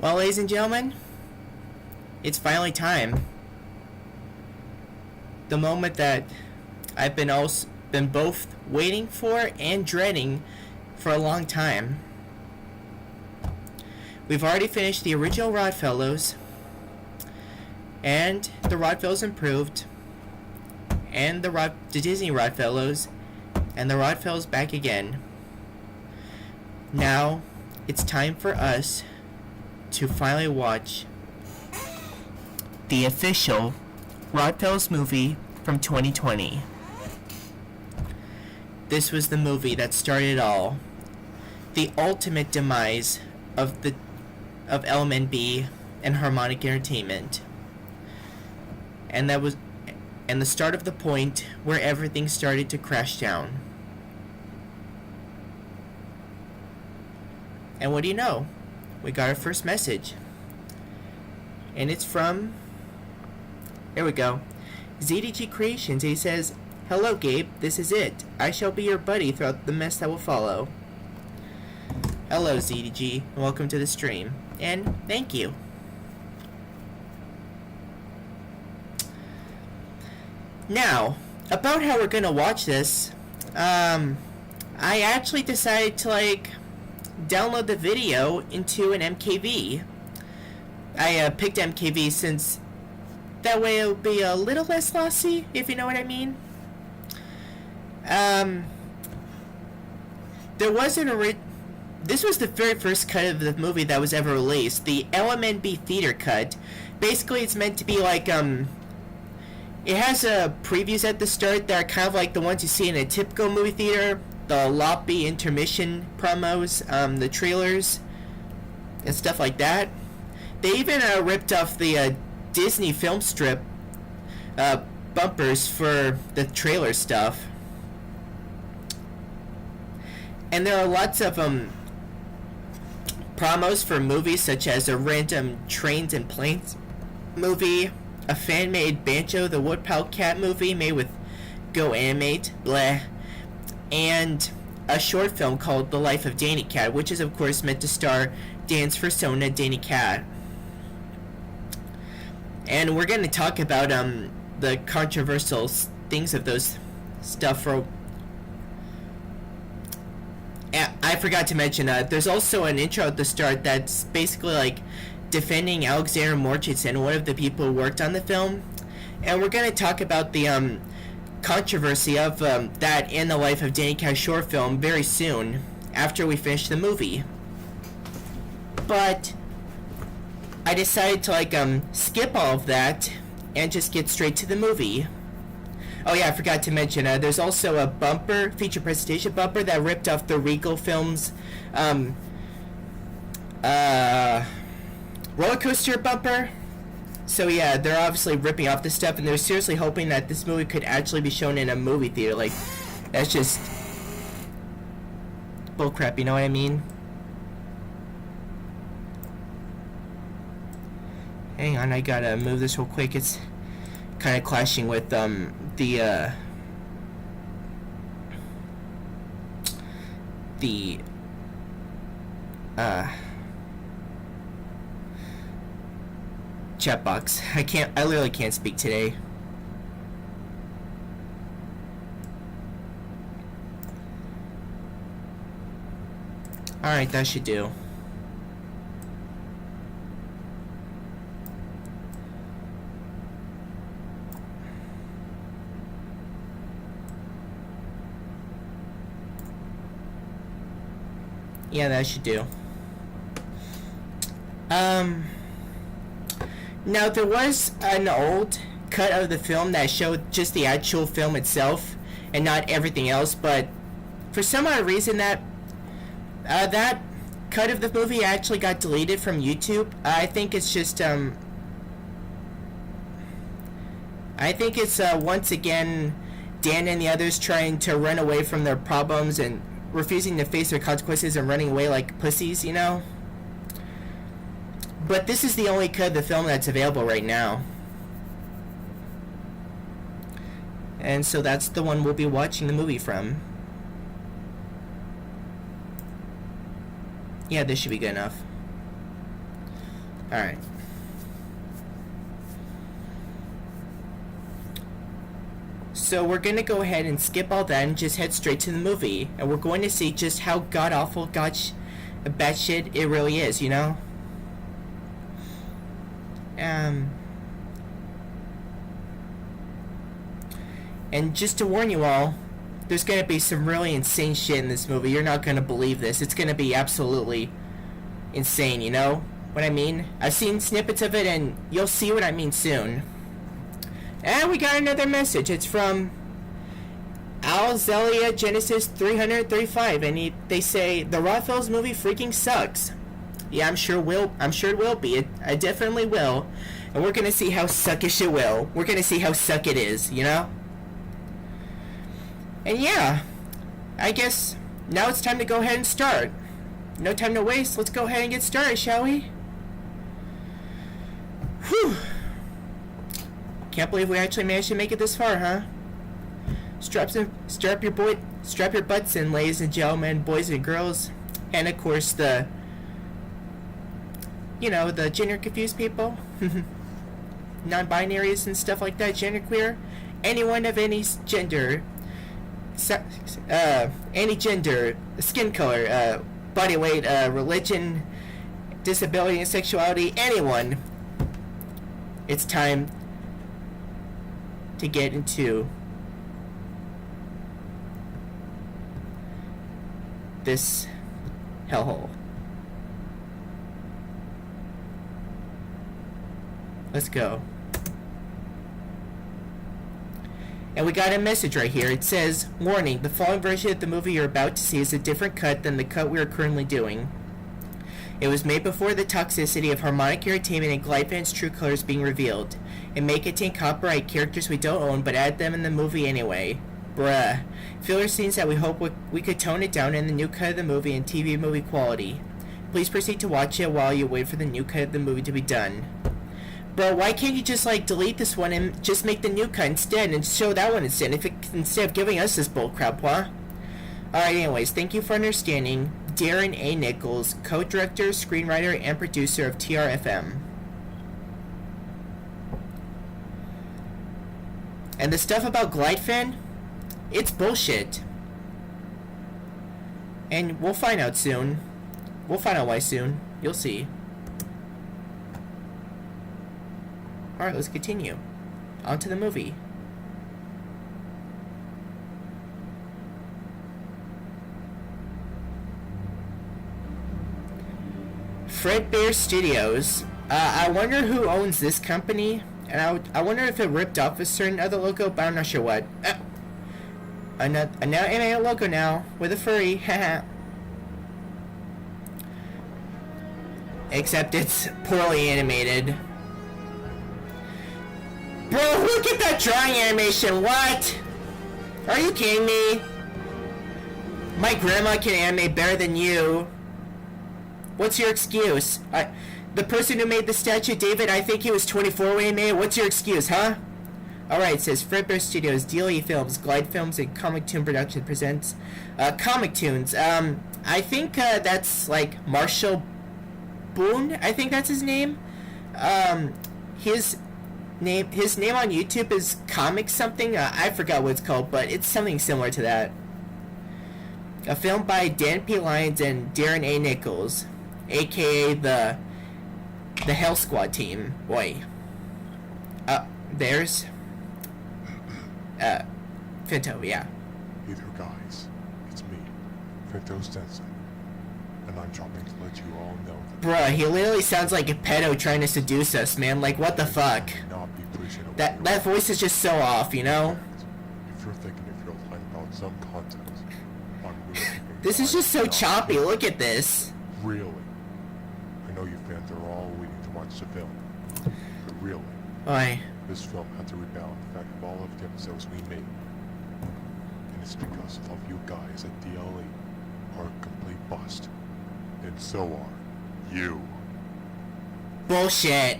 Well, ladies and gentlemen, it's finally time. The moment that I've been both waiting for and dreading for a long time. We've already finished the original Rodfellows, and the Rodfellows Improved, and the Disney Rodfellows, and the Rodfellows back again. Now, it's time for us to finally watch the official Rodfellows movie from 2020. This was the movie that started it all. The ultimate demise of LMNB and Harmonic Entertainment. And the start of the point where everything started to crash down. And what do you know? We got our first message. And it's from, here we go, ZDG Creations. He says, "Hello Gabe, this is it. I shall be your buddy throughout the mess that will follow." Hello ZDG, and welcome to the stream. And thank you. Now, about how we're gonna watch this, I actually decided to download the video into an MKV. I picked MKV since that way it'll be a little less lossy, if you know what I mean. This was the very first cut of the movie that was ever released, the LMNB theater cut. Basically, it's meant to be like, it has previews at the start that are kind of like the ones you see in a typical movie theater, the lobby intermission promos, the trailers, and stuff like that. They even ripped off the Disney film strip bumpers for the trailer stuff. And there are lots of promos for movies such as a random Trains and Planes movie, a fan-made Banjo the Woodpile Cat movie made with Go Animate, bleh, and a short film called The Life of Danny Cat, which is of course meant to star Dan's persona, Danny Cat. And we're going to talk about the controversial things of those stuff for... I forgot to mention, there's also an intro at the start that's basically like defending Alexander Morchitson, one of the people who worked on the film. And we're going to talk about the controversy of that and The Life of Danny Cat short film very soon, after we finish the movie. But I decided to skip all of that and just get straight to the movie. Oh yeah, I forgot to mention, there's also a bumper, feature presentation bumper that ripped off the Regal Films roller coaster bumper. So yeah, they're obviously ripping off this stuff, and they're seriously hoping that this movie could actually be shown in a movie theater. Like, that's just bullcrap, you know what I mean? Hang on, I gotta move this real quick. It's kind of clashing with the chat box. I literally can't speak today. Alright, that should do. Yeah, that should do. Now there was an old cut of the film that showed just the actual film itself and not everything else, but for some odd reason that cut of the movie actually got deleted from YouTube. I think it's just once again Dan and the others trying to run away from their problems and refusing to face their consequences and running away like pussies, you know? But this is the only cut of the film that's available right now. And so that's the one we'll be watching the movie from. Yeah, this should be good enough. Alright. So we're going to go ahead and skip all that and just head straight to the movie. And we're going to see just how god-awful, batshit it really is, you know? And just to warn you all, there's going to be some really insane shit in this movie. You're not going to believe this. It's going to be absolutely insane, you know what I mean? I've seen snippets of it, and you'll see what I mean soon. And we got another message. It's from Alzelia Genesis 335, and they say the Rodfellows movie freaking sucks. Yeah, I'm sure it will be. I definitely will. And we're gonna see how suckish it will. We're gonna see how suck it is, you know? And yeah, I guess now it's time to go ahead and start. No time to waste. Let's go ahead and get started, shall we? Whew. Can't believe we actually managed to make it this far, huh? Strap your butts in, ladies and gentlemen, boys and girls, and of course the gender confused people, non-binaries and stuff like that, genderqueer, anyone of any gender, skin color, body weight, religion, disability and sexuality, anyone. It's time to get into this hellhole. Let's go. And we got a message right here. It says, warning, the following version of the movie you're about to see is a different cut than the cut we are currently doing. It was made before the toxicity of harmonic entertainment and Glyphan's true colors being revealed. It may contain copyright characters we don't own, but add them in the movie anyway. Bruh. Filler scenes that we hope we could tone it down in the new cut of the movie and TV movie quality. Please proceed to watch it while you wait for the new cut of the movie to be done. Bro, why can't you just delete this one and just make the new cut instead and show that one instead, instead of giving us this bullcrap, huh? Alright, anyways, thank you for understanding. Darren A. Nichols, co-director, screenwriter, and producer of TRFM. And the stuff about Glyphan, it's bullshit. And we'll find out soon. We'll find out why soon. You'll see. Alright, let's continue. On to the movie. Fredbear Studios. I wonder who owns this company, and I wonder if it ripped off a certain other logo, but I'm not sure what. Another logo now, with a furry, haha. Except it's poorly animated. Bro, look at that drawing animation, what? Are you kidding me? My grandma can animate better than you. What's your excuse? The person who made the statue, David, I think he was 24 when he made it. What's your excuse, huh? Alright, it says Fredbear Studios, DLE Films, Glide Films, and Comic Toon Production presents Comic Toons. I think that's Marshall Boone. I think that's his name. His name on YouTube is Comic something. I forgot what it's called, but it's something similar to that. A film by Dan P. Lyons and Darren A. Nichols, aka the Hell Squad team. Boy. There's Finto, yeah. Hey there, guys. It's me, Finto Stenson, and I'm dropping to let you all know that... Bruh, he literally sounds like a pedo trying to seduce us, man. What the fuck? Not be pushing that voice is just so off, you know? If you're thinking of your time about some content, I'm really... This is just so choppy. Look at this. Really? I know you fans are all waiting to watch the film, but really, Why? this film had to rebound the fact of all of the episodes we made. And it's because of you guys at DLE are a complete bust. And so are you. Bullshit.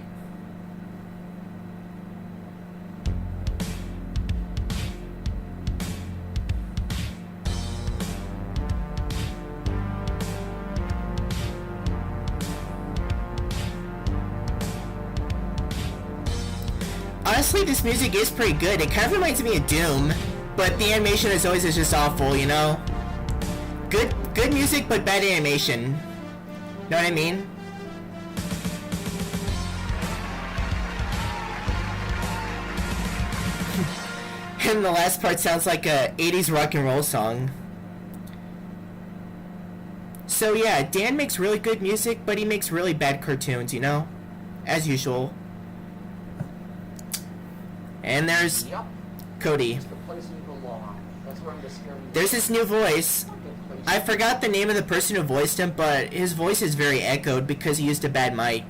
honestly, this music is pretty good. It kind of reminds me of Doom, but the animation as always is just awful, you know? Good music, but bad animation. Know what I mean? And the last part sounds like a 80s rock and roll song. So yeah, Dan makes really good music, but he makes really bad cartoons, you know? As usual. And there's Cody. There's this new voice. I forgot the name of the person who voiced him, but his voice is very echoed because he used a bad mic.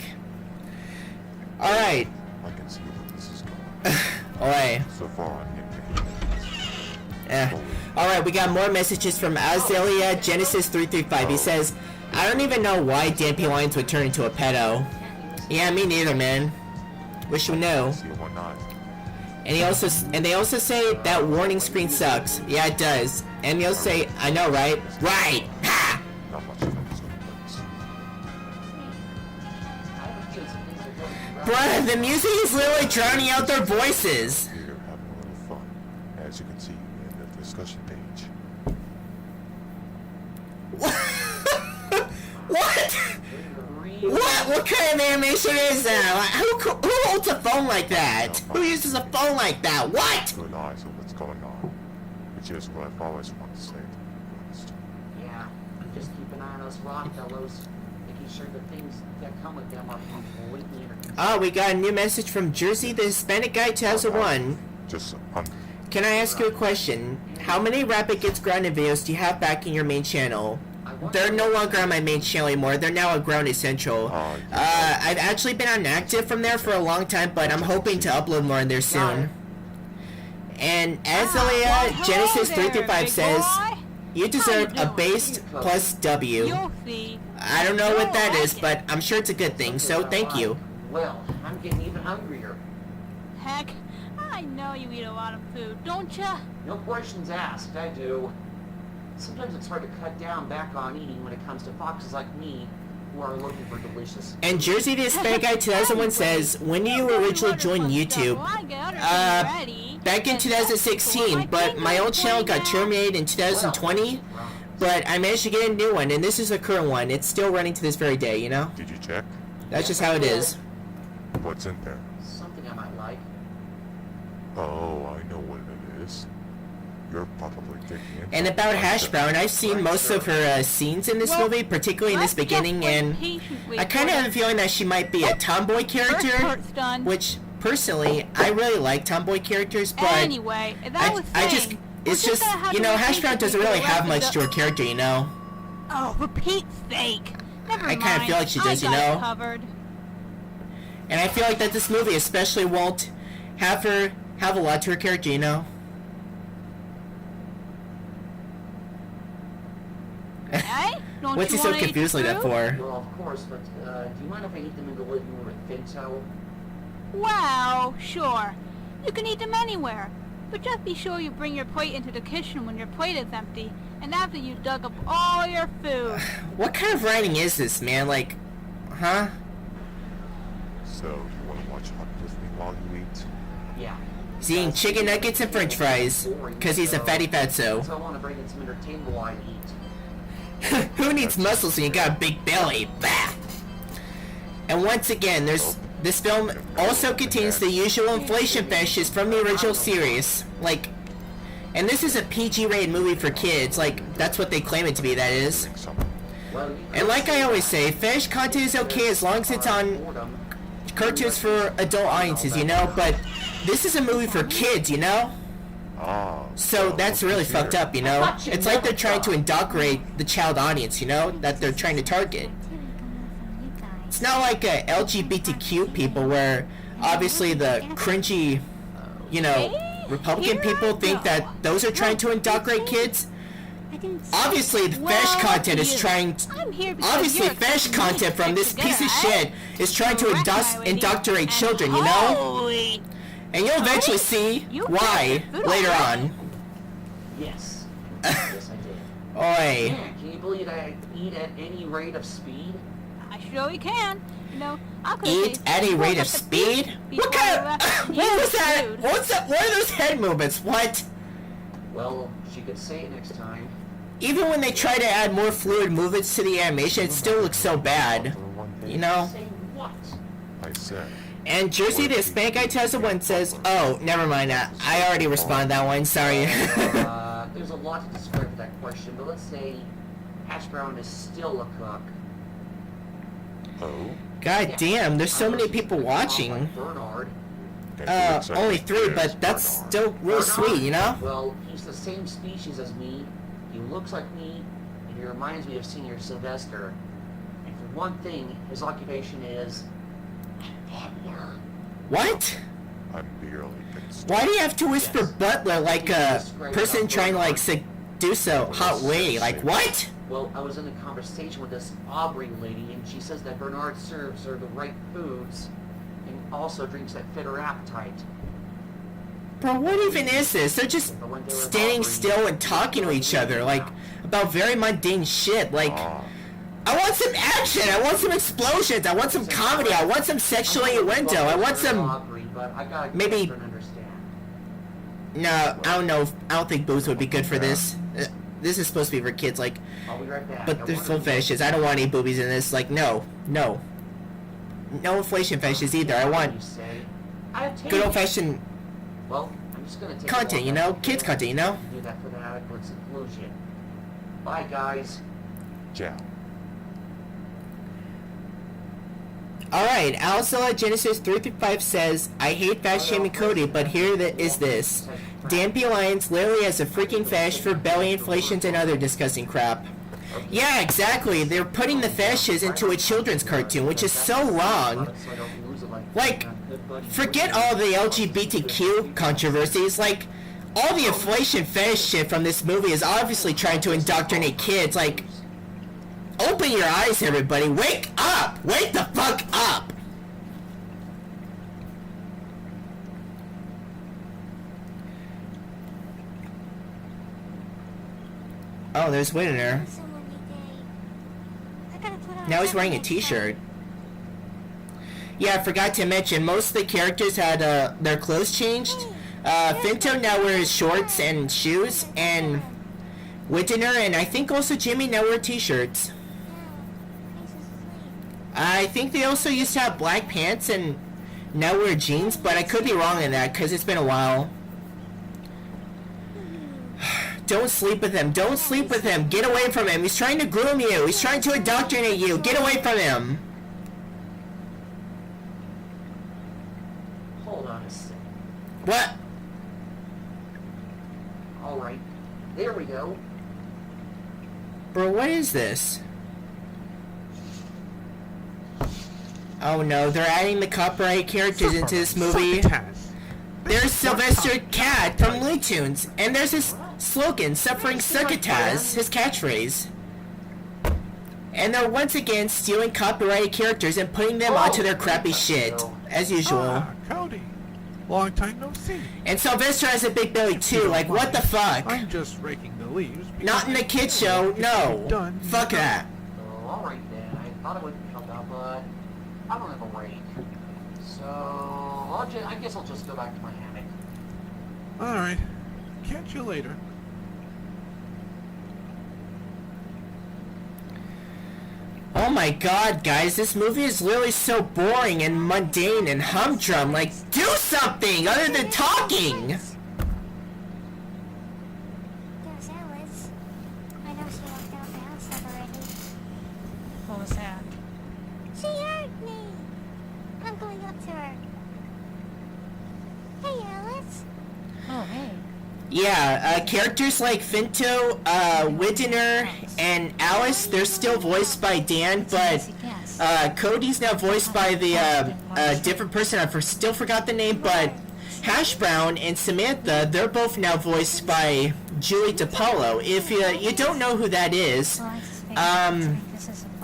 Alright. I can see where this is going. Alright. So far, I'm Alright, we got more messages from Azalea Genesis 335. He says, I don't even know why Dampy Lions would turn into a pedo. Yeah, me neither, man. Wish we knew. And they also say that warning screen sucks. Yeah, it does. And they'll say, I know, right? Right! Ha! Bruh, the music is literally drowning out their voices. We're having a little fun, as you can see in the discussion page. What? What kind of animation is that? Who holds a phone like that? Who uses a phone like that? What? Good eyes on what's going on, which is what I've always wanted to say, to be honest. Yeah, just keep an eye on those Rodfellows, making sure the things that come with them are completely interconnected. Oh, we got a new message from Jersey, the Hispanic guy 2001. Just, Can I ask you a question? How many Rapid Gets Grounded videos do you have back in your main channel? They're no longer on my main channel anymore. They're now at Grounded Central. I've actually been inactive from there for a long time, but I'm hoping to upload more in there soon. And Azalea Genesis 335 says, you deserve a base plus W. I don't know what that is, but I'm sure it's a good thing, so thank you. Well, I'm getting even hungrier. Heck, I know you eat a lot of food, don't ya? No questions asked, I do. Sometimes it's hard to cut down back on eating when it comes to foxes like me who are looking for delicious. And Jersey the Hispanic guy 2001 says, when did you originally join YouTube? Back in 2016, but my old channel got terminated in 2020, but I managed to get a new one, and this is the current one. It's still running to this very day, you know? did you check? That's just how it is. What's in there? Something I might like. Oh, I know what it is. You're probably taking it. And about Hash Brown, I've seen most of her scenes in this movie, particularly in this beginning, and I kind of have a feeling that she might be a tomboy character, which, personally, I really like tomboy characters, but anyway, it's just, you know, Hash Brown doesn't really have much to her character, you know? Oh, for Pete's sake. Never mind. I kind of feel like she does, you know? Covered. And I feel like that this movie especially won't have a lot to her character, you know? Hey? Don't What's you he so wanna eat confused like that fruit? for? Well, of course, but do you mind if I eat them in the living room or think so? Well, sure. You can eat them anywhere. But just be sure you bring your plate into the kitchen when your plate is empty, and after you dug up all your food. What kind of writing is this, man? Like, huh? So, you want to watch Hot with me while you eat? Yeah. He's eating chicken nuggets and french fries, because he's a fatty fatso. So I want to bring in some entertainment while I eat. Who needs muscles when you got a big belly? Bah! And once again, this film also contains the usual inflation fetishes from the original series. Like, and this is a PG-rated movie for kids. Like, that's what they claim it to be, that is. And like I always say, fetish content is okay as long as it's on cartoons for adult audiences, you know? But this is a movie for kids, you know? So that's really fucked up, you know? It's like they're trying to indoctrinate the child audience, you know? That they're trying to target. It's not like LGBTQ people where obviously the cringy, you know, Republican people think that those are trying to indoctrinate kids. Obviously the fetish content is trying obviously fetish content from this piece of shit is trying to indoctrinate children, you know? And you'll eventually see why later on. Yes. Yes, I did. Oi. Yeah, can you believe I eat at any rate of speed? I surely can. You know, I could Eat at a rate of speed? What kind of... What was that? What's that? What are those head movements? What? Well, she could say it next time. Even when they try to add more fluid movements to the animation, it still looks so bad. You know? Say what? I said, And Jersey the Hispanic guy tells one says, oh, never mind that. I already responded that one, sorry. There's a lot to describe for that question, but let's say Hash Brown is still a cook. oh? God damn, there's so many people watching. Like Bernard. And he looks like Only a 3, kid, but that's Bernard. still real Bernard? sweet, you know? Well, he's the same species as me. He looks like me, and he reminds me of Senior Sylvester. And for one thing, his occupation is butler. What? I'm merely concerned. Why do you have to whisper Yes. butler like a person trying to like seduce a hot lady? Like what? Well, I was in a conversation with this Aubrey lady, and she says that Bernard serves her the right foods, and also drinks that fit her appetite. Bro, what even is this? They're just But when they were standing Aubrey, still and talking to each other, like, about very mundane shit. Like, Ah, I want some action, I want some explosions, I want some comedy, I want some sexual innuendo, I want some... Aubrey, but I gotta maybe- understand. No, I don't know, I don't think boobs would be good for this. This is supposed to be for kids, like, I'll be right back. but there's full fetishes. I don't want any boobies in this, like, no. No inflation fetishes either, I want good old-fashioned Well, I'm just gonna take content, you know? Kids content, you know? Do that for the adequate seclusion. Bye, guys. Ciao. Alright, Alcilla Genesis 335 says, I hate fast shaming Cody, but here is this. Dan P. Lyons literally has a freaking fetish for belly inflations and other disgusting crap. Yeah, exactly. They're putting the fetishes into a children's cartoon, which is so wrong. Like, forget all the LGBTQ controversies. Like, all the inflation fetish shit from this movie is obviously trying to indoctrinate kids. Like, open your eyes, everybody. Wake up! Wake the fuck up! Oh, there's Winner. Now he's wearing a t-shirt. Yeah, I forgot to mention, most of the characters had their clothes changed. Finto now wears shorts and shoes, and Whittener and I think also Jimmy now wear t-shirts. I think they also used to have black pants and now wear jeans, but I could be wrong in that because it's been a while. Don't sleep with him. Don't sleep with him. Get away from him. He's trying to groom you. He's trying to indoctrinate you. Get away from him. Hold on a second. What? Alright. There we go. Bro, what is this? Oh no, they're adding the copyright characters into this movie. There's Sylvester Cat from Looney Tunes, and there's his slogan, Suffering Succotash, his catchphrase. And they're once again stealing copyrighted characters and putting them onto their crappy shit, as usual. Ah, Cody. Long time no see. And Sylvester has a big belly too, like what the fuck? I'm just raking the leaves. Not in the kids show, no. Fuck that. Oh, alright then. I thought it would help out, but I don't have a rake. So, I guess I'll just go back to my hammock. Alright. Catch you later. Oh my god, guys, this movie is literally so boring and mundane and humdrum. Like, do something other than talking! There's Alice. I know she walked out the house already. What was that? She heard me. I'm going up to her. Hey, Alice. Oh, hey. Yeah, characters like Finto, Whittener, and Alice, they're still voiced by Dan, but Cody's now voiced by the different person. I still forgot the name, but Hash Brown and Samantha, they're both now voiced by Julie DiPaolo. If you don't know who that is,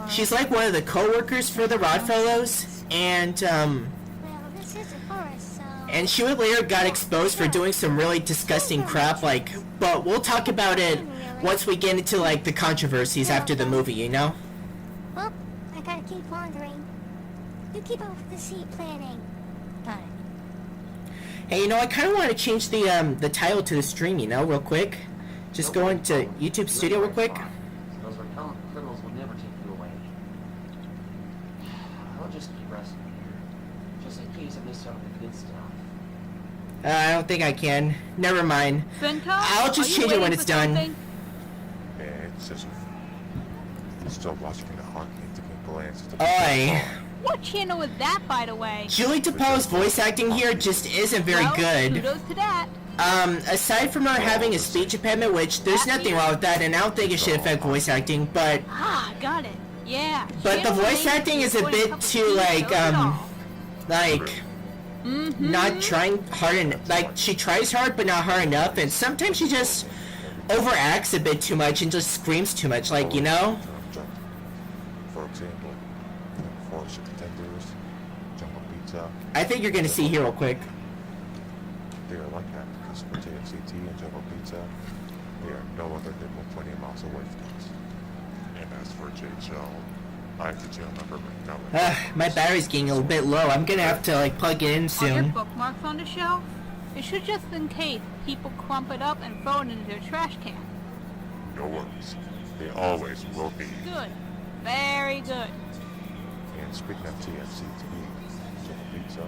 she's like one of the co-workers for the Rodfellows, and Well, this is a forest, so... and she later got exposed for doing some really disgusting crap, like, but we'll talk about it once we get into, like, the controversies after the movie, you know? Well, I gotta keep wandering. You keep up with the seed planning. Got it. Hey, you know, I kind of want to change the title to the stream, you know, real quick. Just go into YouTube Studio real quick. Those repellent criminals will never take you away. I'll just keep resting here, just in case I miss out on the good stuff. I don't think I can. Never mind. Finto, I'll just are you change it when waiting it's for done. something? Yeah, it's just... Still watching the arcade to get glance at the... Oi. What channel is that, by the way? Julie DePaul's voice acting here just isn't very Well, good. Kudos to that. Aside from her having a speech impediment, which there's nothing wrong with that, and I don't think it should affect voice acting, but Ah, got it. Yeah. But the voice acting is a bit too, like, not trying hard enough. Like, she tries hard, but not hard enough, and sometimes she just overacts a bit too much and just screams too much, like, you know? For example, for chicken tenders, jumbo pizza, I think you're gonna see here real quick. they are like that because for JFCT and jumbo pizza, they are no other than 20 miles away from us. And as for JHL, I have the jail number right now. My battery's getting a little bit low. I'm gonna have to, like, plug it in Are your soon. bookmarks on the shelf? It should just in case people crump it up and throw it into their trash can. No worries. They always will be. Good. Very good. And speaking of TFCT, jumbo pizza,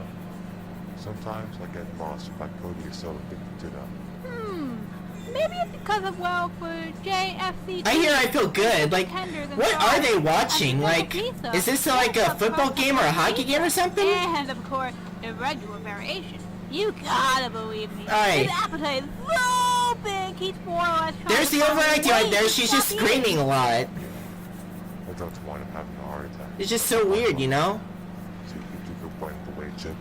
sometimes I get lost by Cody is so addicted to them. Maybe it's because of, well, for JFC. I hear I feel good. Like, what are they watching? Like, is this like a football game or a hockey game or something? And of course, the regular variation. You gotta believe me. Alright. His appetite is so big, he's more or less trying There's to the find overacting ways right there. to She's stop just eating. screaming a lot. I don't want him having a heart attack. It's just so weird, you know? So you do go point the way it should.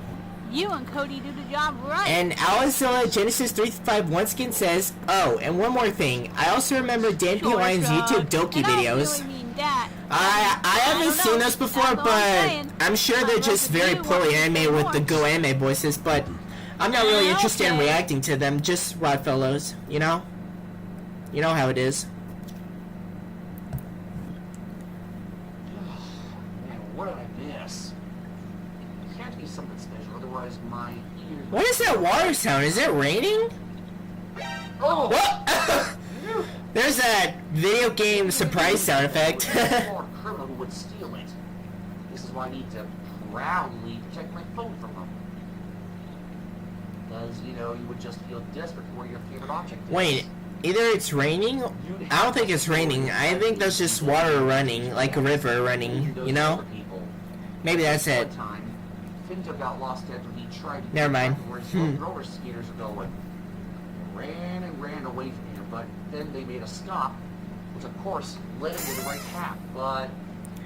You and Cody do the job right. And Alizilla Genesis 351 skin says, oh, and one more thing. I also remember Dan P. Lyon's YouTube Doki And I don't videos. really mean that. I haven't don't seen know. those before, That's all but saying. I'm sure they're I'd just love to very do poorly what you animated with the want. Go Anime voices, but I'm not really interested in Okay. reacting to them, just Rodfellows, you know? You know how it is. Man, what did I miss? It can't be something special, otherwise my ears... What is that water sound? Is it raining? Oh! What? There's that video game surprise sound effect. Or a criminal who would steal it. This is why I need to proudly protect my phone from them. Because, you know, you would just feel desperate for where your favorite object is. Wait, either it's raining. I don't think it's raining. I think there's just water running, like a river running, you know? Maybe that's it. One time, Finto got lost after he tried to Never mind. where his roller skaters are going. Ran and ran away from here, but then they made a stop, which of course led him to the right path, but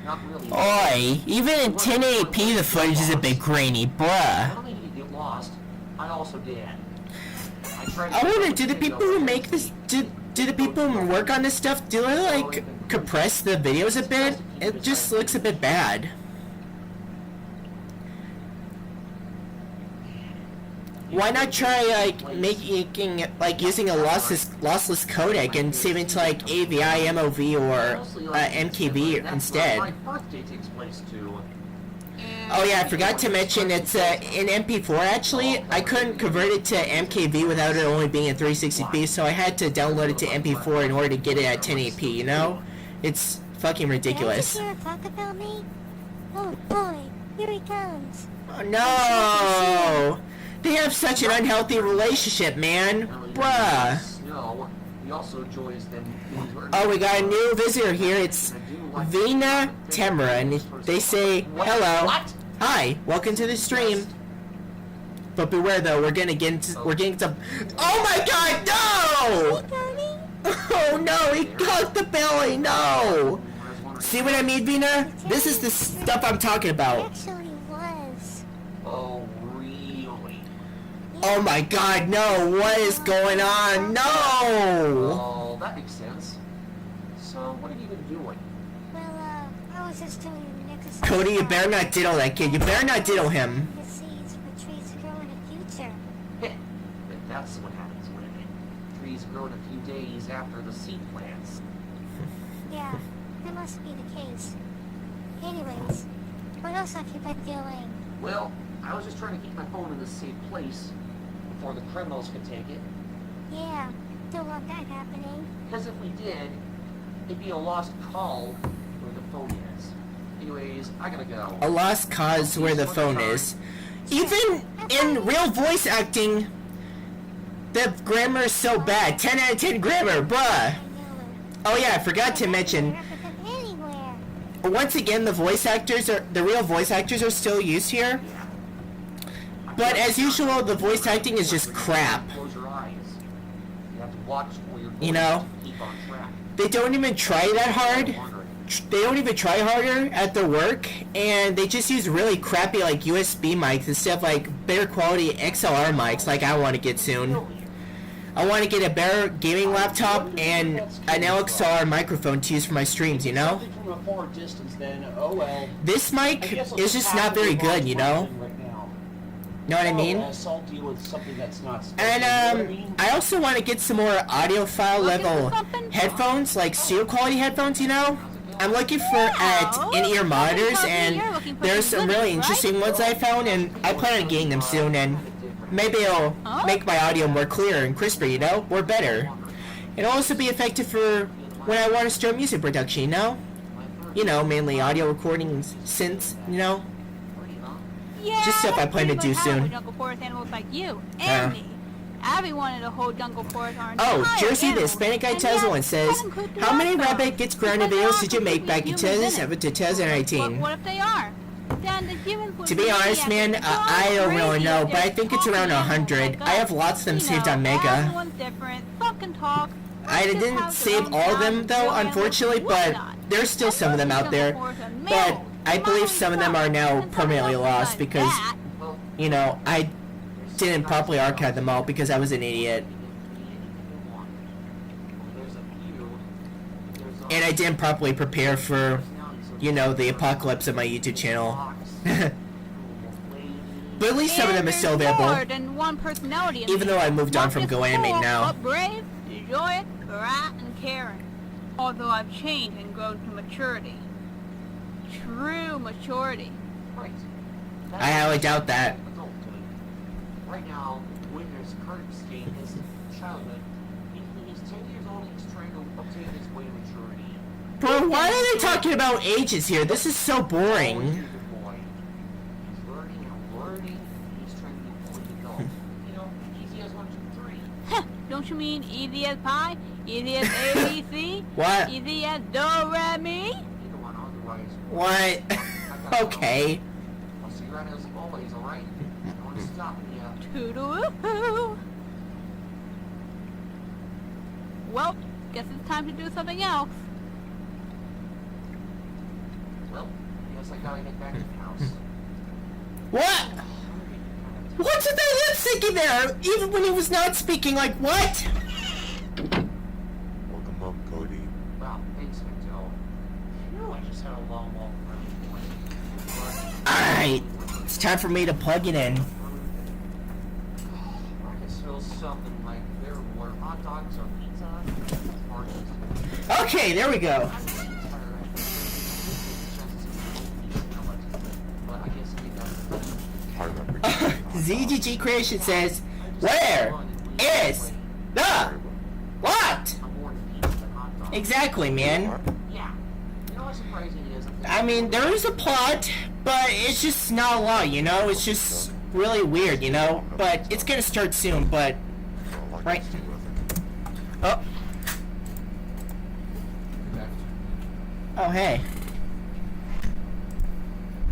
not really. Oi, even in 1080p the footage is a bit grainy, bruh. Not only did he get lost, I also did. I wonder, do the people who make this, do the people who work on this stuff, do they, like, compress the videos a bit? It just looks a bit bad. Why not try, like, making, like, using a lossless codec and saving to, like, AVI, MOV, or MKV instead? My birthday takes place too. Oh yeah, I forgot to mention it's in MP4 actually. I couldn't convert it to MKV without it only being in 360p, so I had to download it to MP4 in order to get it at 1080p, you know? It's fucking ridiculous. Did I just hear her talk about me? Oh boy, here he comes. Oh, no! They have such an unhealthy relationship, man. Bruh. Snow. He also enjoys them. Oh, we got a new visitor here. It's Vina Temra, and they say, hello. What? Hi, welcome to the stream. But beware though, we're getting into, oh my god, no! Oh no, he got the belly, no! See what I mean, Vina? This is the stuff I'm talking about. Actually was. Oh, really? Oh my god, no, what is going on? No! Oh, that makes sense. So, what have you been doing? Well, I was just doing an exercise. Cody, you better not diddle that kid. You better not diddle him. The seeds for trees to grow in the future. Heh, but that's what happens when trees grow in a few days after the seed plants. Yeah, that must be the case. Anyways, What else have you been doing? Well, I was just trying to keep my phone in a safe place before the criminals could take it. Yeah, don't want that happening. Because if we did, it'd be a lost call where the phone is. Anyways, I gotta go. A lost cause where the phone is. Even in real voice acting, the grammar is so bad. 10 out of 10 grammar, bruh. I knew it. Oh yeah, I forgot to mention. Represent anywhere. Once again, the real voice actors are still used here. But as usual, the voice acting is just crap. Close your eyes. You have to watch where you're You know? keep on track. They don't even try that hard. They don't even try harder at their work, and they just use really crappy like USB mics instead of like better quality XLR mics like I want to get soon. I want to get a better gaming laptop and an XLR microphone to use for my streams, you know? Something from a far distance, then, oh well. This I mic guess I'll is just not very good, you know? Right now. Know what I mean? I'll assault you with something that's not special, And you know what I mean? I also want to get some more audiophile level headphones, like studio quality headphones, you know? I'm looking for at in-ear monitors, and there's some really interesting ones I found, and I plan on getting them soon, and maybe it'll make my audio more clear and crisper, you know? Or better. It'll also be effective for when I want to start music production, you know? You know, mainly audio recordings, synths, you know? Yeah, Just stuff I plan to do soon. With jungle forest animals like you and me. Abby wanted to hold jungle forest our Oh, entire Jersey, the animals, Hispanic guy and tells yet one says, that includes the how many Rodfellows, rabbit gets grounded because videos did you they make are back in completely 2007 to humans. 2018? But what if they are? Then the humans would To be really honest, have man, to go I don't really crazy know, if but I they're think it's around talking 100. animals like I have us. lots of them You saved know, on Mega. Everyone's different. Some can talk. I Some just didn't have their save own all of them, sound, though, real animals, unfortunately, and but whatnot. there's still some of them out there. But I believe some of them are now permanently lost because, you know, I didn't properly archive them all because I was an idiot. And I didn't properly prepare for, you know, the apocalypse of my YouTube channel. But at least some of them are still available. More than one personality in Even me. though I moved on Not from just Go Animate cool, now. But brave, joyous, bright, and caring. Although I've changed and grown to maturity. True maturity. Right. I highly doubt that. Right now, Winter's current state is childhood. He is 10 years old and he's trying to obtain his way to maturity. Bro, why are they talking about ages here? This is so He's a boring. good boy. He's learning and learning. He's trying to be fully adult. You know, easy as 1, 2, 3. Don't you mean easy as pie? Easy as ABC? What? Easy as do, re, mi? Either one, otherwise. What? Okay. I'll see you around as always, alright? No one's stopping you. Toodaloo. Well, guess it's time to do something else. Well, I guess I gotta get back to the house. What? What's with that lip syncing there? Even when he was not speaking, like, what? Welcome up, Cody. Wow, thanks, Joe. Phew, I just had a long walk around. Alright. It's time for me to plug it in. I just feel something like there were hot dogs or pizza. Parties. Okay, there we go. But I guess we got I remember. ZGG Creation says, where is the what? more than pizza than hot dogs. Exactly, man. Yeah. You know how surprising it is? I mean, there is a plot, but it's just not a lot, you know? It's just really weird, you know? But it's gonna start soon, but... Right. Oh. Oh, hey.